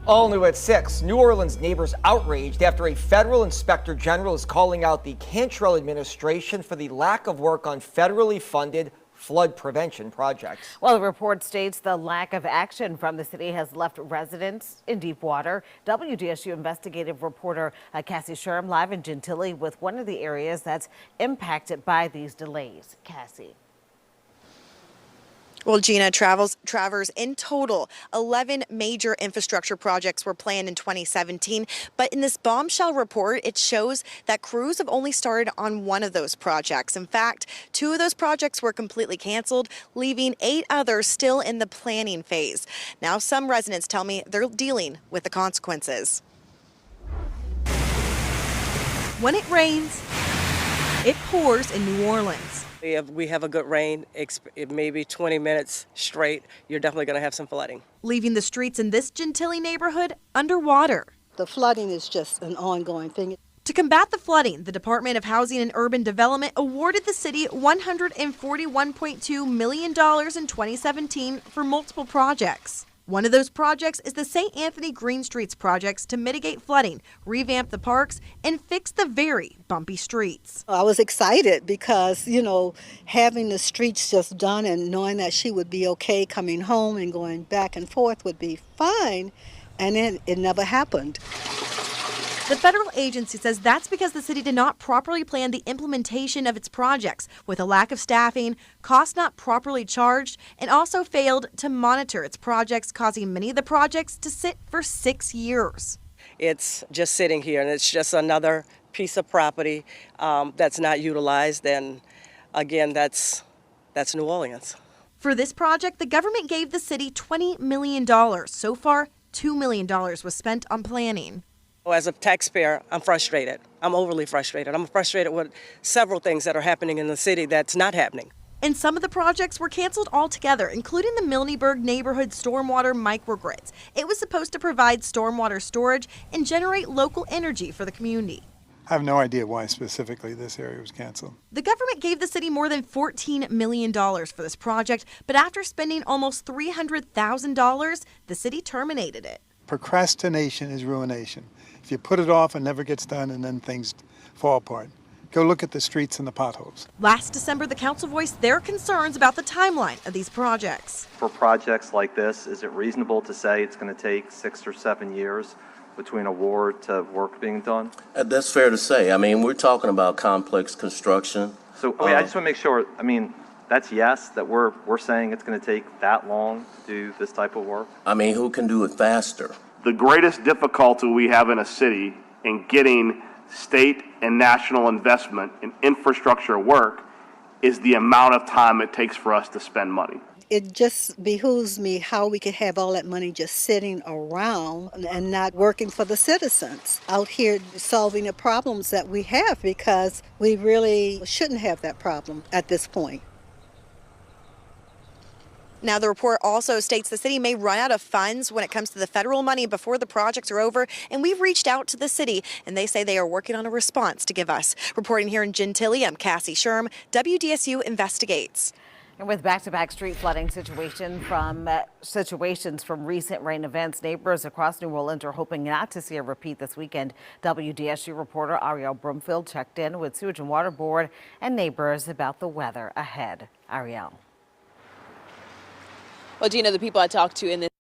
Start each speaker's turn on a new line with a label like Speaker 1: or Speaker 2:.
Speaker 1: All new at 6. New Orleans neighbors outraged after a federal inspector general is calling out the Cantrell administration for the lack of work on federally funded flood prevention projects.
Speaker 2: Well, the report states the lack of action from the city has left residents in deep water. WDSU investigative reporter Cassie Sherm live in Gentilly with one of the areas that's impacted by these delays. Cassie.
Speaker 3: Well, Gina, Travers, in total, 11 major infrastructure projects were planned in 2017. But in this bombshell report, it shows that crews have only started on one of those projects. In fact, 2 of those projects were completely canceled, leaving 8 others still in the planning phase. Now, some residents tell me they're dealing with the consequences. When it rains, it pours in New Orleans.
Speaker 4: If we have a good rain, maybe 20 minutes straight, you're definitely going to have some flooding.
Speaker 3: Leaving the streets in this Gentilly neighborhood underwater.
Speaker 5: The flooding is just an ongoing thing.
Speaker 3: To combat the flooding, the Department of Housing and Urban Development awarded the city $141.2 million in 2017 for multiple projects. One of those projects is the St. Anthony Green Streets projects to mitigate flooding, revamp the parks, and fix the very bumpy streets.
Speaker 5: I was excited because, having the streets just done and knowing that she would be okay coming home and going back and forth would be fine, and then it never happened.
Speaker 3: The federal agency says that's because the city did not properly plan the implementation of its projects, with a lack of staffing, costs not properly charged, and also failed to monitor its projects, causing many of the projects to sit for 6 years.
Speaker 4: It's just sitting here, and it's just another piece of property that's not utilized. And again, that's New Orleans.
Speaker 3: For this project, the government gave the city $20 million. So far, $2 million was spent on planning.
Speaker 4: As a taxpayer, I'm frustrated. I'm overly frustrated. I'm frustrated with several things that are happening in the city that's not happening.
Speaker 3: And some of the projects were canceled altogether, including the Milneburg neighborhood stormwater microgrids. It was supposed to provide stormwater storage and generate local energy for the community.
Speaker 6: I have no idea why specifically this area was canceled.
Speaker 3: The government gave the city more than $14 million for this project, but after spending almost $300,000, the city terminated it.
Speaker 6: Procrastination is ruination. If you put it off, it never gets done, and then things fall apart. Go look at the streets and the potholes.
Speaker 3: Last December, the council voiced their concerns about the timeline of these projects.
Speaker 7: For projects like this, is it reasonable to say it's going to take 6 or 7 years between award to work being done?
Speaker 8: That's fair to say. I mean, we're talking about complex construction.
Speaker 7: So I just want to make sure, that's yes, that we're saying it's going to take that long to do this type of work?
Speaker 8: I mean, who can do it faster?
Speaker 9: The greatest difficulty we have in a city in getting state and national investment in infrastructure work is the amount of time it takes for us to spend money.
Speaker 5: It just behooves me how we could have all that money just sitting around and not working for the citizens out here solving the problems that we have, because we really shouldn't have that problem at this point.
Speaker 3: Now, the report also states the city may run out of funds when it comes to the federal money before the projects are over, and we've reached out to the city, and they say they are working on a response to give us. Reporting here in Gentilly, I'm Cassie Sherm, WDSU Investigates.
Speaker 2: And with back-to-back street flooding situations from recent rain events, neighbors across New Orleans are hoping not to see a repeat this weekend. WDSU reporter Ariel Brumfield checked in with Sewage and Water Board and neighbors about the weather ahead. Ariel.
Speaker 10: Well, Gina, the people I talked to in this